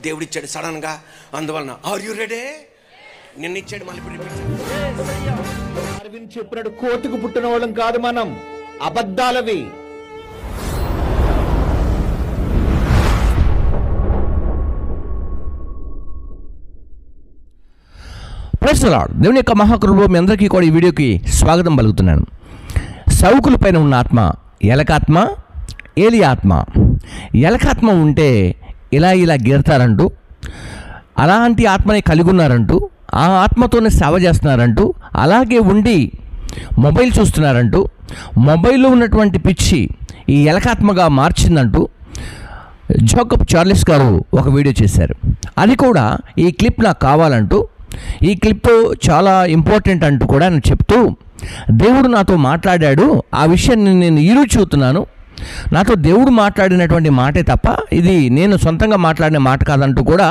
దేవుడిచ్చాడు సడన్గా. అందువలన ఆర్ యు రెడీ? నిన్నిచ్చాడు, మళ్ళీ డార్విన్ చెప్పినట్టు కోతికి పుట్టిన వాళ్ళం కాదు మనం, అబద్ధాలవి. Praise the lord. దేవుని యొక్క మహాకృపలో మీ అందరికీ కూడా ఈ వీడియోకి స్వాగతం పలుకుతున్నాను. సౌకుల పైన ఉన్న ఆత్మ ఎలకాత్మ, ఏలి ఆత్మ. ఎలకాత్మ ఉంటే ఇలా గీరతారంటూ, అలాంటి ఆత్మని కలిగి ఉన్నారంటూ, ఆ ఆత్మతోనే సేవ చేస్తున్నారంటూ, అలాగే ఉండి మొబైల్ చూస్తున్నారంటూ, మొబైల్లో ఉన్నటువంటి పిచ్చి ఈ ఎలకాత్మగా మార్చిందంటూ జోకబ్ చార్లెస్ గారు ఒక వీడియో చేశారు. అది కూడా ఈ క్లిప్ నాకు కావాలంటూ, ఈ క్లిప్ చాలా ఇంపార్టెంట్ అంటూ కూడా నేను చెప్తూ, దేవుడు నాతో మాట్లాడాడు, ఆ విషయాన్ని నేను ఈరోజు చూస్తున్నాను, నాతో దేవుడు మాట్లాడినటువంటి మాటే తప్ప ఇది నేను సొంతంగా మాట్లాడిన మాట కాదంటూ కూడా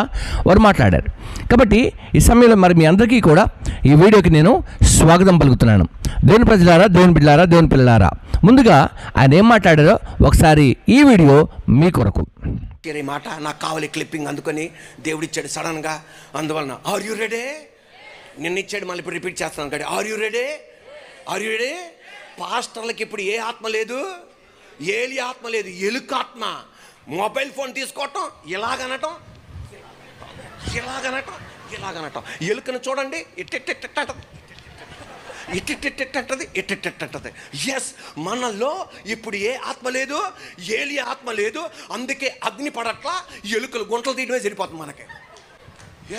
వారు మాట్లాడారు. కాబట్టి ఈ సమయంలో మరి మీ అందరికీ కూడా ఈ వీడియోకి నేను స్వాగతం పలుకుతున్నాను. దేవుని ప్రజలారా, దేవుని బిడ్డలారా, దేవుని పిల్లలారా, ముందుగా ఆయన ఏం మాట్లాడారో ఒకసారి ఈ వీడియో మీ కొరకు. ఈ మాట నాకు కావాలి క్లిప్పింగ్, అందుకని దేవుడిచ్చాడు సడన్గా. అందువలన ఆర్ యు రెడీ? నిన్నిచ్చాడు, మళ్ళీ ఇప్పుడు రిపీట్ చేస్తున్నాను కదా. Are you ready? Are you ready? పాస్టర్లకి ఇప్పుడు ఏ ఆత్మ లేదు, ఏలి ఆత్మ లేదు, ఎలుకాత్మ. మొబైల్ ఫోన్ తీసుకోవటం, ఇలాగనటం, ఎలుకను చూడండి, ఇట్టంటది. ఎస్, మనలో ఇప్పుడు ఏ ఆత్మ లేదు, ఏలి ఆత్మ లేదు. అందుకే అగ్ని పడట్లా, ఎలుకలు గుంటలు తీయడమే సరిపోతుంది మనకి.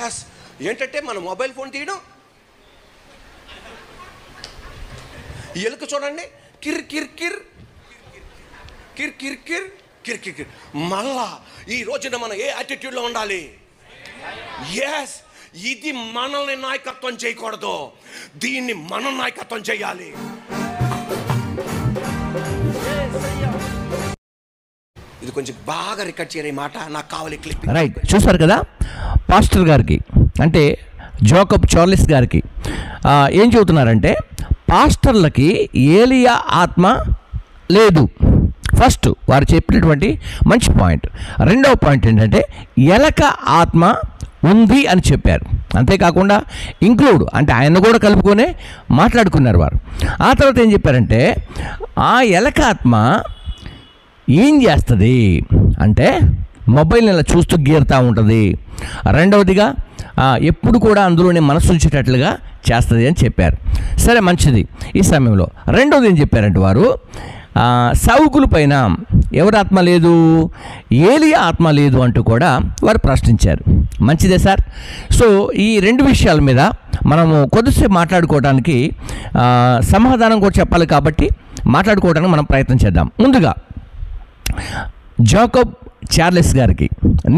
ఎస్, ఏంటంటే మన మొబైల్ ఫోన్ తీయడం, ఎలుక చూడండి, కిర్ కిర్ కిర్ కిర్ కిర్ కిర్ కిర్ కిర్ కిర్. మళ్ళా ఈ రోజున మనం ఏ యాటిట్యూడ్లో ఉండాలి? ఎస్, ఇది మనల్ని నాయకత్వం చేయకూడదు, దీన్ని మనం నాయకత్వం చేయాలి. ఇది కొంచెం బాగా రికార్డ్ చేయే మాట నాకు కావాలి క్లిప్. రైట్, చూసారు కదా పాస్టర్ గారికి, అంటే జోకబ్ చార్లెస్ గారికి ఏం చెబుతున్నారంటే, పాస్టర్లకి ఏలియా ఆత్మ లేదు. ఫస్ట్ వారు చెప్పినటువంటి మంచి పాయింట్. రెండవ పాయింట్ ఏంటంటే ఎలక ఆత్మ ఉంది అని చెప్పారు. అంతేకాకుండా ఇంక్లూడ్ అంటే ఆయన కూడా కలుపుకొనే మాట్లాడుకున్నారు వారు. ఆ తర్వాత ఏం చెప్పారంటే, ఆ ఎలక ఆత్మ ఏం చేస్తుంది అంటే మొబైల్ని ఇలా చూస్తూ గీరుతూ ఉంటుంది. రెండవదిగా ఎప్పుడు కూడా అందులోనే మనసు ఉంచేటట్లుగా చేస్తుంది అని చెప్పారు. సరే, మంచిది. ఈ సమయంలో రెండవది ఏం చెప్పారంటే వారు, సౌకుల పైన ఎవరి ఆత్మ లేదు, ఏలియా ఆత్మ లేదు అంటూ కూడా వారు ప్రశ్నించారు. మంచిదే సార్. సో ఈ రెండు విషయాల మీద మనము కొద్దిసేపు మాట్లాడుకోవడానికి, సమాధానం కూడా చెప్పాలి కాబట్టి మాట్లాడుకోవడానికి మనం ప్రయత్నం చేద్దాం. ముందుగా జోకబ్ చార్లెస్ గారికి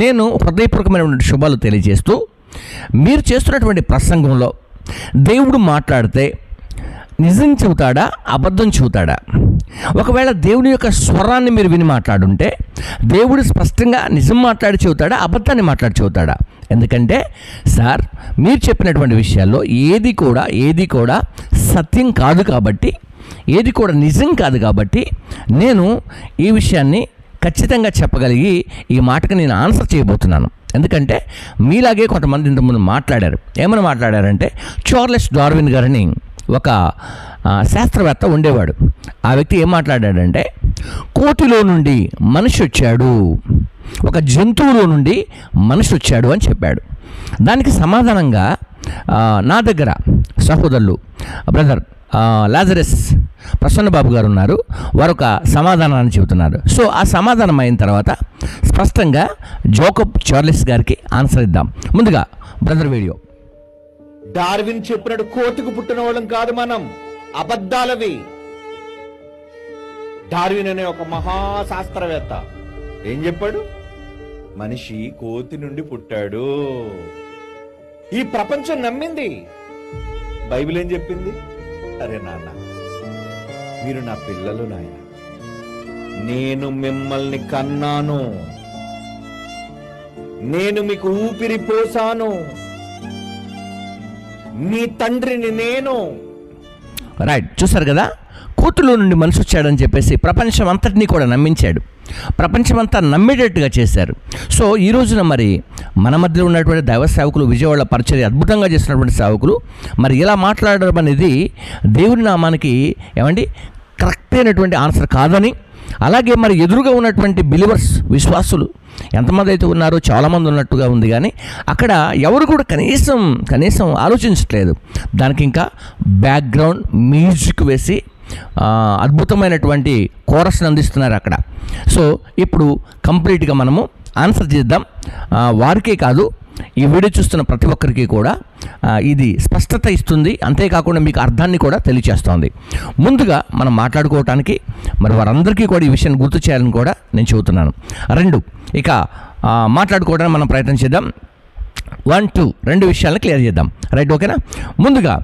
నేను హృదయపూర్వకమైనటువంటి శుభాలు తెలియజేస్తూ, మీరు చేస్తున్నటువంటి ప్రసంగంలో దేవుడు మాట్లాడితే నిజం చెబుతాడా, అబద్ధం చెబుతాడా? ఒకవేళ దేవుని యొక్క స్వరాన్ని మీరు విని మాట్లాడుంటే దేవుడు స్పష్టంగా నిజం మాట్లాడి చెబుతాడా, అబద్ధాన్ని మాట్లాడి చెబుతాడా? ఎందుకంటే సార్, మీరు చెప్పినటువంటి విషయాల్లో ఏది కూడా సత్యం కాదు కాబట్టి, ఏది కూడా నిజం కాదు కాబట్టి, నేను ఈ విషయాన్ని ఖచ్చితంగా చెప్పగలిగి ఈ మాటకు నేను ఆన్సర్ చేయబోతున్నాను. ఎందుకంటే మీలాగే కొంతమంది ఇంతకుముందు మాట్లాడారు. ఏమని మాట్లాడారంటే, చార్లెస్ డార్విన్ గారిని ఒక శాస్త్రవేత్త ఉండేవాడు. ఆ వ్యక్తి ఏం మాట్లాడాడంటే, కోతిలో నుండి మనిషి వచ్చాడు, ఒక జంతువులో నుండి మనిషి వచ్చాడు అని చెప్పాడు. దానికి సమాధానంగా నా దగ్గర సహోదరులు బ్రదర్ లాజరస్ ప్రసన్నబాబు గారు ఉన్నారు. వారు ఒక సమాధానాన్ని చెబుతున్నారు. సో ఆ సమాధానం అయిన తర్వాత స్పష్టంగా జోకబ్ చార్లెస్ గారికి ఆన్సర్ ఇద్దాం. ముందుగా బ్రదర్ వీడియో. డార్విన్ చెప్పినట్టు కోతికి పుట్టిన వాళ్ళం కాదు మనం, అబద్ధాలవి. డార్విన్ అనే ఒక మహాశాస్త్రవేత్త ఏం చెప్పాడు? మనిషి కోతి నుండి పుట్టాడు. ఈ ప్రపంచం నమ్మింది. బైబిల్ ఏం చెప్పింది? అరే నాన్న, మీరు నా పిల్లలు నాయన, నేను మిమ్మల్ని కన్నాను, నేను మీకు ఊపిరి పోసాను, మీ తండ్రిని నేను. రైట్, చూసారు కదా, కోతిలో నుండి మనిషి వచ్చాడని చెప్పేసి ప్రపంచం అంతటినీ కూడా నమ్మించాడు. ప్రపంచమంతా నమ్మేటట్టుగా చేశారు. సో ఈ రోజున మరి మన మధ్యలో ఉన్నటువంటి దైవ సేవకులు, విజయవాడ పరిచర్య అద్భుతంగా చేస్తున్నటువంటి సేవకులు మరి ఇలా మాట్లాడడం అనేది దేవుని నామానికి ఏమండి కరెక్ట్ అయినటువంటి ఆన్సర్ కాదని, అలాగే మరి ఎదురుగా ఉన్నటువంటి బిలీవర్స్, విశ్వాసులు ఎంతమంది అయితే ఉన్నారో చాలామంది ఉన్నట్టుగా ఉంది, కానీ అక్కడ ఎవరు కూడా కనీసం ఆలోచించట్లేదు. దానికి ఇంకా బ్యాక్గ్రౌండ్ మ్యూజిక్ వేసి అద్భుతమైనటువంటి కోరస్ని అందిస్తున్నారు అక్కడ. సో ఇప్పుడు కంప్లీట్గా మనము ఆన్సర్ చేద్దాం. వారికే కాదు, ఈ వీడియో చూస్తున్న ప్రతి ఒక్కరికి కూడా ఇది స్పష్టత ఇస్తుంది, అంతేకాకుండా మీకు అర్థాన్ని కూడా తెలియచేస్తుంది. ముందుగా మనం మాట్లాడుకోవటానికి మరి వారందరికీ కూడా ఈ విషయాన్ని గుర్తు చేయాలని కూడా నేను చెబుతున్నాను. ఇక మాట్లాడుకోవడానికి మనం ప్రయత్నం చేద్దాం. 1, 2 రెండు విషయాలను క్లియర్ చేద్దాం. రైట్, ఓకేనా? ముందుగా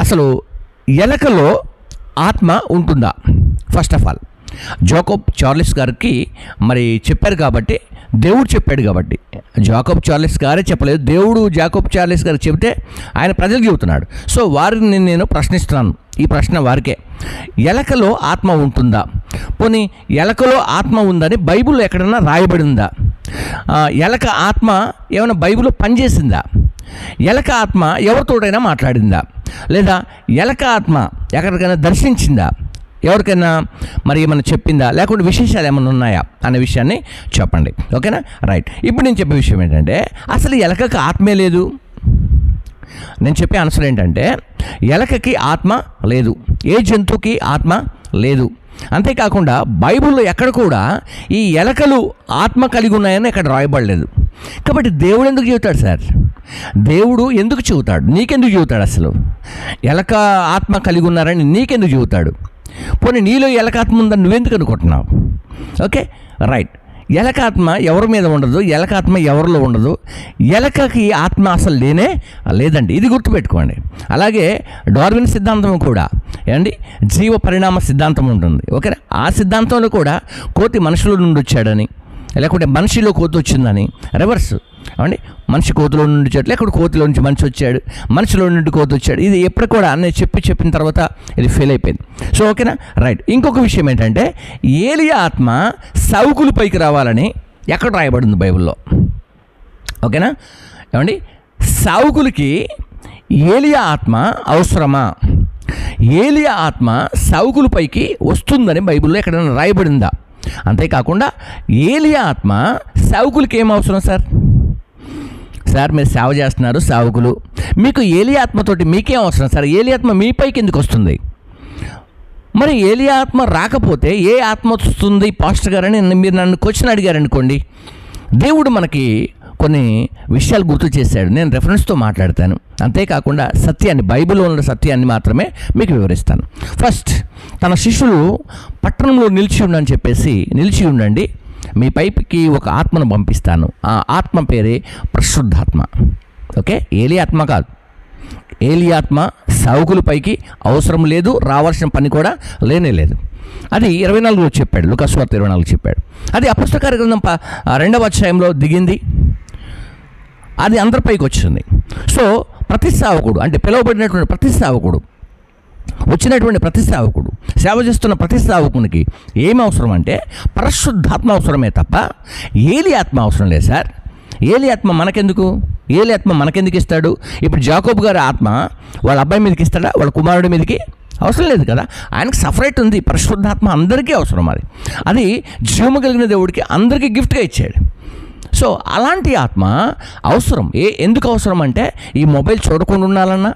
అసలు ఎలకలో ఆత్మ ఉంటుందా? First of all Jacob Charles గారికి మరి చెప్పారు కాబట్టి, దేవుడు చెప్పాడు కాబట్టి, జాకోబ్ చార్లెస్ గారే చెప్పలేదు, దేవుడు జాకోబ్ చార్లెస్ గారికి చెబితే ఆయన ప్రజలకు చెబుతున్నాడు. సో వారిని నేను ప్రశ్నిస్తున్నాను, ఈ ప్రశ్న వారికే. ఎలకలో ఆత్మ ఉంటుందా? పోనీ ఎలకలో ఆత్మ ఉందని బైబిల్లో ఎక్కడన్నా రాయబడి ఉందా? ఎలక ఆత్మ ఏమైనా బైబిల్లో పనిచేసిందా? ఎలక ఆత్మ ఎవరితోడైనా మాట్లాడిందా? లేదా ఎలక ఆత్మ ఎక్కడికైనా దర్శించిందా? ఎవరికైనా మరి ఏమైనా చెప్పిందా? లేకుంటే విశేషాలు ఏమైనా ఉన్నాయా అనే విషయాన్ని చెప్పండి, ఓకేనా? రైట్, ఇప్పుడు నేను చెప్పే విషయం ఏంటంటే అసలు ఎలకకి ఆత్మే లేదు. నేను చెప్పే ఆన్సర్ ఏంటంటే ఎలకకి ఆత్మ లేదు, ఏ జంతువుకి ఆత్మ లేదు. అంతేకాకుండా బైబిల్లో ఎక్కడ కూడా ఈ ఎలకలు ఆత్మ కలిగి ఉన్నాయని ఎక్కడ రాయబడలేదు. కాబట్టి దేవుడు ఎందుకు చెబుతాడు సార్? దేవుడు ఎందుకు చెబుతాడు? నీకెందుకు చెబుతాడు? అసలు ఎలక ఆత్మ కలిగి ఉన్నారని నీకెందుకు చెబుతాడు? పోనీ నీలో ఎలకాత్మ ఉందని నువ్వెందుకు అనుకుంటున్నావు? Okay, right. ఎలకాత్మ ఎవరి మీద ఉండదు, ఎలకాత్మ ఎవరిలో ఉండదు. ఎలకకి ఆత్మ అసలు లేదండి, ఇది గుర్తుపెట్టుకోండి. అలాగే డార్విన్ సిద్ధాంతం కూడా ఏమండి జీవ పరిణామ సిద్ధాంతం ఉంటుంది, ఓకేనా? ఆ సిద్ధాంతంలో కూడా కోతి మనుషుల నుండి వచ్చాడని, లేకుంటే మనిషిలో కోతి వచ్చిందని, రివర్స్ అండి, మనిషి కోతిలో నుండి వచ్చాడు, లేకుంటే కోతిలో నుంచి మనిషి వచ్చాడు, మనిషిలో నుండి కోతి వచ్చాడు. ఇది ఎప్పుడు కూడా నేను చెప్పిన తర్వాత ఇది ఫెయిల్ అయిపోయింది. సో ఓకేనా, రైట్. ఇంకొక విషయం ఏంటంటే ఏలియా ఆత్మ సౌకులు పైకి రావాలని ఎక్కడ రాయబడింది బైబిల్లో? ఓకేనా ఏమండి, సౌకులకి ఏలియా ఆత్మ అవసరమా? ఏలియా ఆత్మ సౌకుల పైకి వస్తుందని బైబిల్లో ఎక్కడైనా రాయబడిందా? అంతేకాకుండా ఏలియా ఆత్మ సేవకులకి ఏం అవసరం సార్? మీరు సేవ చేస్తున్నారు, సేవకులు, మీకు ఏలియా ఆత్మతోటి మీకేం అవసరం సార్? ఏలియా ఆత్మ మీ పైకి ఎందుకు వస్తుంది? మరి ఏలియా ఆత్మ రాకపోతే ఏ ఆత్మ వస్తుంది పాస్టర్ గారని మీరు నన్ను క్వశ్చన్ అడిగారనుకోండి, దేవుడు మనకి కొన్ని విషయాలు గుర్తు చేశాడు. నేను రెఫరెన్స్తో మాట్లాడతాను, అంతేకాకుండా సత్యాన్ని, బైబిల్లో ఉన్న సత్యాన్ని మాత్రమే మీకు వివరిస్తాను. ఫస్ట్, తన శిష్యులు పట్టణంలో నిలిచి ఉండండి, మీ పైకి ఒక ఆత్మను పంపిస్తాను, ఆ ఆత్మ పేరే పరిశుద్ధాత్మ. ఓకే, ఏలియా ఆత్మ కాదు. ఏలియా ఆత్మ సేవకుల పైకి అవసరం లేదు, రావాల్సిన పని కూడా లేదు. అది 24లో చెప్పాడు, లూకా సువార్త 24 చెప్పాడు. అది అపొస్తలుల కార్యగ్రంథం 2వ అధ్యాయంలో దిగింది, అది అందరిపైకి వచ్చింది. సో ప్రతి సేవకుడు, అంటే పిలువబడినటువంటి ప్రతి సేవకుడు, వచ్చినటువంటి ప్రతి సేవకుడు, సేవ చేస్తున్న ప్రతి సేవకునికి ఏమి అవసరం అంటే పరిశుద్ధాత్మ అవసరమే తప్ప ఏలియా ఆత్మ అవసరం లేదు సార్. ఏలియా ఆత్మ మనకెందుకు? ఏలియా ఆత్మ మనకెందుకు ఇస్తాడు? ఇప్పుడు జాకోబు గారి ఆత్మ వాళ్ళ అబ్బాయి మీదకి ఇస్తాడా? వాళ్ళ కుమారుడి మీదకి అవసరం లేదు కదా. ఆయనకు సపరేట్ ఉంది. పరిశుద్ధాత్మ అందరికీ అవసరం. అది జీవము కలిగిన దేవుడికి అందరికీ గిఫ్ట్గా ఇచ్చాడు. సో అలాంటి ఆత్మ అవసరం. ఎందుకు అవసరం అంటే ఈ మొబైల్ చూడకుండా ఉండాలన్నా,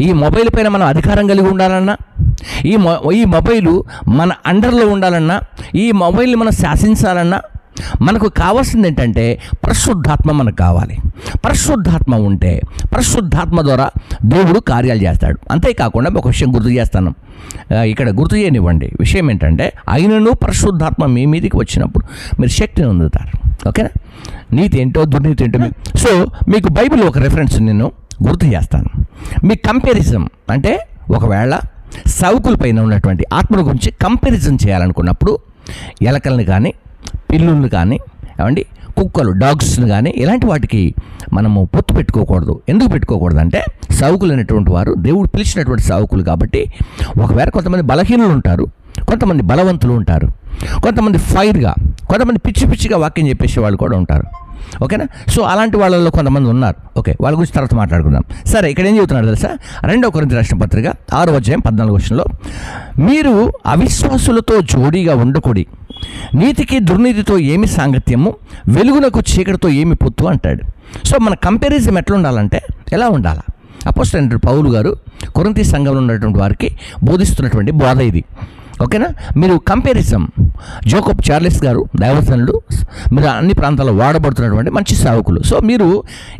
ఈ మొబైల్ పైన మనం అధికారం కలిగి ఉండాలన్నా, ఈ మొబైలు మన అండర్లో ఉండాలన్నా, ఈ మొబైల్ని మనం శాసించాలన్నా మనకు కావాల్సింది ఏంటంటే పరిశుద్ధాత్మ మనకు కావాలి. పరిశుద్ధాత్మ ఉంటే పరిశుద్ధాత్మ ద్వారా దేవుడు కార్యాలు చేస్తాడు. అంతేకాకుండా ఒక విషయం గుర్తు చేస్తాను, ఇక్కడ గుర్తు చేయనివ్వండి. విషయం ఏంటంటే అయినను పరిశుద్ధాత్మ మీ మీదకి వచ్చినప్పుడు మీరు శక్తిని పొందుతారు. ఓకేనా, నీతి ఏంటో దుర్నీతి ఏంటో. సో మీకు బైబిల్ ఒక రెఫరెన్స్ నేను గుర్తు చేస్తాను. మీ కంపారిజన్ అంటే ఒకవేళ సౌకుల పైన ఉన్నటువంటి ఆత్మల గురించి కంపారిజన్ చేయాలనుకున్నప్పుడు ఎలకల్ని కానీ, పిల్లుల్ని కానీ, ఏమండి కుక్కలు, డాగ్స్ని కానీ ఇలాంటి వాటికి మనము పొత్తు పెట్టుకోకూడదు. ఎందుకు పెట్టుకోకూడదు అంటే సౌకులు అనేటువంటి వారు దేవుడు పిలిచినటువంటి సౌకులు కాబట్టి, ఒకవేళ కొంతమంది బలహీనులు ఉంటారు, కొంతమంది బలవంతులు ఉంటారు, కొంతమంది ఫైర్గా, కొంతమంది పిచ్చిగా వాక్యం చెప్పేసే వాళ్ళు కూడా ఉంటారు. ఓకేనా? సో అలాంటి వాళ్ళలో కొంతమంది ఉన్నారు. ఓకే, వాళ్ళ గురించి తర్వాత మాట్లాడుకుందాం. సరే, ఇక్కడ ఏం చెబుతున్నాడు తెలుసా? 2 కొరింథీ రాసిన పత్రిక 6వ అధ్యాయం 14వ వచనంలో, మీరు అవిశ్వాసులతో జోడీగా ఉండకూడి, నీతికి దుర్నీతితో ఏమి సాంగత్యము, వెలుగునకు చీకటితో ఏమి పొత్తు అంటాడు. సో మన కంపారిజన్ ఎట్లా ఉండాలంటే ఎలా ఉండాలా? అపోస్తలుడైన పౌలు గారు కొరింథీ సంఘంలో ఉన్నటువంటి వారికి బోధిస్తున్నటువంటి బోధ ఇది. ఓకేనా? మీరు కంపారిజం, జోకబ్ చార్లెస్ గారు దైవజనుడు, మీరు అన్ని ప్రాంతాల్లో వాడబడుతున్నటువంటి మంచి సేవకులు. సో మీరు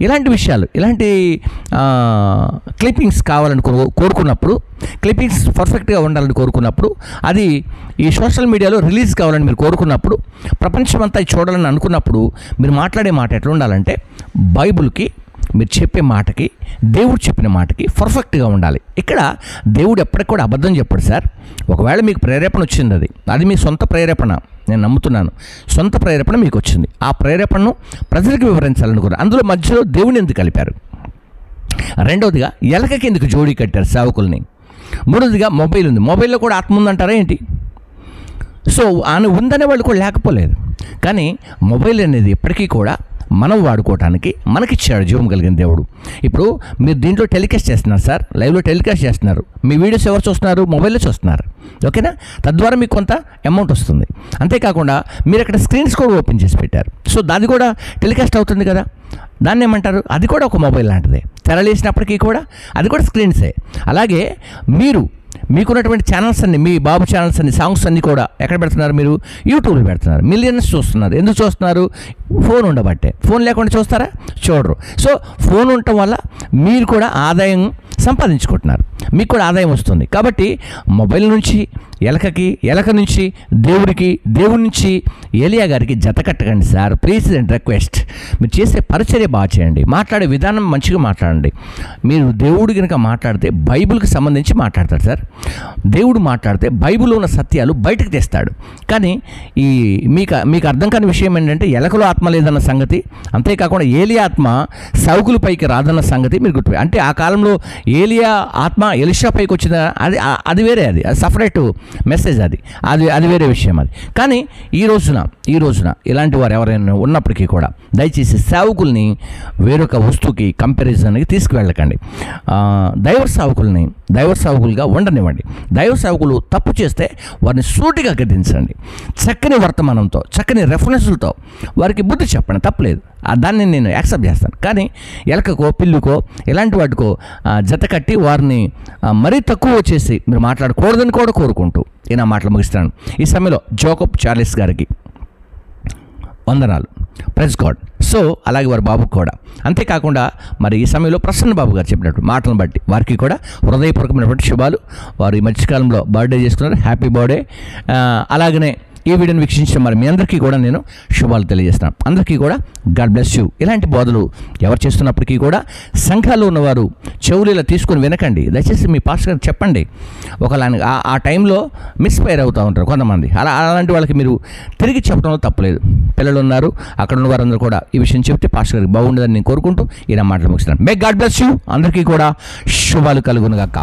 ఇలాంటి విషయాలు, ఇలాంటి క్లిప్పింగ్స్ కావాలని కోరుకున్నప్పుడు, క్లిప్పింగ్స్ పర్ఫెక్ట్గా ఉండాలని కోరుకున్నప్పుడు, అది ఈ సోషల్ మీడియాలో రిలీజ్ కావాలని మీరు కోరుకున్నప్పుడు, ప్రపంచమంతా చూడాలని అనుకున్నప్పుడు, మీరు మాట్లాడే మాట ఎట్లా ఉండాలంటే బైబిల్కి, మీరు చెప్పే మాటకి, దేవుడు చెప్పిన మాటకి పర్ఫెక్ట్గా ఉండాలి. ఇక్కడ దేవుడు ఎప్పటికి కూడా అబద్ధం చెప్పాడు సార్. ఒకవేళ మీకు ప్రేరేపణ వచ్చింది, అది మీ సొంత ప్రేరేపణ, నేను నమ్ముతున్నాను, సొంత ప్రేరేపణ మీకు వచ్చింది. ఆ ప్రేరేపణను ప్రజలకు వివరించాలనుకున్నారు. అందులో మధ్యలో దేవుని ఎందుకు కలిపారు? రెండవదిగా ఎలకకి ఎందుకు జోడీ కట్టారు సేవకుల్ని? మూడవదిగా మొబైల్ ఉంది. మొబైల్లో కూడా ఆత్మ ఉందంటారా ఏంటి? సో ఆయన ఉందనే వాళ్ళు కూడా లేకపోలేదు. కానీ మొబైల్ అనేది ఎప్పటికీ కూడా మనం వాడుకోవటానికి మనకిచ్చాడు జీవం కలిగిన దేవుడు. ఇప్పుడు మీరు దీంట్లో టెలికాస్ట్ చేస్తున్నారు సార్, లైవ్లో టెలికాస్ట్ చేస్తున్నారు. మీ వీడియోస్ ఎవరు చూస్తున్నారు? మొబైల్లో చూస్తున్నారు. ఓకేనా? తద్వారా మీకు కొంత అమౌంట్ వస్తుంది. అంతేకాకుండా మీరు అక్కడ స్క్రీన్స్ కూడా ఓపెన్ చేసి పెట్టారు. సో దాన్ని కూడా టెలికాస్ట్ అవుతుంది కదా, దాన్ని ఏమంటారు? అది కూడా ఒక మొబైల్ లాంటిదే. తెరలేసినప్పటికీ కూడా అది కూడా స్క్రీన్సే. అలాగే మీకున్నటువంటి ఛానల్స్ అన్ని, మీ బాబు ఛానల్స్ అన్ని, సాంగ్స్ అన్నీ కూడా ఎక్కడ పెడుతున్నారు? మీరు యూట్యూబ్లో పెడుతున్నారు. మిలియన్స్ చూస్తున్నారు. ఎందుకు చూస్తున్నారు? ఫోన్ ఉండబట్టే. ఫోన్ లేకుండా చూస్తారా? చూడరు. సో ఫోన్ ఉండటం వల్ల మీరు కూడా ఆదాయం సంపాదించుకుంటున్నారు, మీకు కూడా ఆదాయం వస్తుంది. కాబట్టి మొబైల్ నుంచి ఎలక నుంచి దేవుడికి, దేవుడి నుంచి ఏలియా గారికి జత కట్టకండి సార్, ప్లీజ్ అండ్ రిక్వెస్ట్. మీరు చేసే పరిచర్య బాగా చేయండి, మాట్లాడే విధానం మంచిగా మాట్లాడండి. మీరు దేవుడు కనుక మాట్లాడితే బైబిల్కి సంబంధించి మాట్లాడతాడు సార్. దేవుడు మాట్లాడితే బైబిల్లో ఉన్న సత్యాలు బయటకు తెస్తాడు. కానీ మీకు అర్థం కాని విషయం ఏంటంటే ఎలకలో ఆత్మ లేదన్న సంగతి, అంతేకాకుండా ఏలియా ఆత్మ సౌకుల పైకి రాదన్న సంగతి మీరు గుర్తు. అంటే ఆ కాలంలో ఏలియా ఆత్మ ఎలీషా పైకి వచ్చిందా? అది వేరే, అది సపరేట్ మెసేజ్, అది వేరే విషయం అది. కానీ ఈ రోజున ఇలాంటి వారు ఎవరైనా ఉన్నప్పటికీ కూడా దయచేసి సేవకుల్ని వేరొక వస్తువుకి, కంపారిజన్కి తీసుకువెళ్ళకండి. దైవ సేవకులుగా ఉండనివ్వండి. దైవ సేవకులు తప్పు చేస్తే వారిని సూటిగా గద్దించండి. చక్కని వర్తమానంతో, చక్కని రెఫరెన్స్లతో వారికి బుద్ధి చెప్పండి, తప్పలేదు. దాన్ని నేను యాక్సెప్ట్ చేస్తాను. కానీ ఎలకకో, పిల్లుకో, ఇలాంటి వాటికో జత కట్టి వారిని మరీ తక్కువ చేసి మీరు మాట్లాడకూడదని కూడా కోరుకుంటూ నేను ఆ మాటలు ముగిస్తాను. ఈ సమయంలో జోకబ్ చార్లెస్ గారికి వందనాలు, ప్రైజ్ గాడ్. సో అలాగే వారి బాబుకు కూడా. అంతేకాకుండా మరి ఈ సమయంలో ప్రసన్న బాబు గారు చెప్పినట్టు మాటలను బట్టి వారికి కూడా హృదయపూర్వకమైనటువంటి శుభాలు. వారు ఈ మధ్యకాలంలో బర్త్డే చేసుకున్నారు, హ్యాపీ బర్త్డే. అలాగనే ఈ వీడియోని వీక్షించిన మరి మీ అందరికీ కూడా నేను శుభాలు తెలియజేస్తున్నాను. అందరికీ కూడా గాడ్ బ్లెస్ యూ. ఇలాంటి బోధలు ఎవరు చేస్తున్నప్పటికీ కూడా సంఘాల్లో ఉన్నవారు చెవులు ఇలా తీసుకొని వినకండి. దయచేసి మీ పాస్టర్ గారికి చెప్పండి. ఒకలా ఆ టైంలో మిస్ఫైర్ అవుతూ ఉంటారు కొంతమంది. అలాంటి వాళ్ళకి మీరు తిరిగి చెప్పడంలో తప్పలేదు. పిల్లలు ఉన్నారు, అక్కడ ఉన్న వారందరూ కూడా ఈ విషయం చెప్తే పాస్టర్ గారికి బాగుండదని నేను కోరుకుంటూ ఇలా మాటలు ముగిస్తున్నాను. May God bless you. అందరికీ కూడా శుభాలు కలుగును గాక.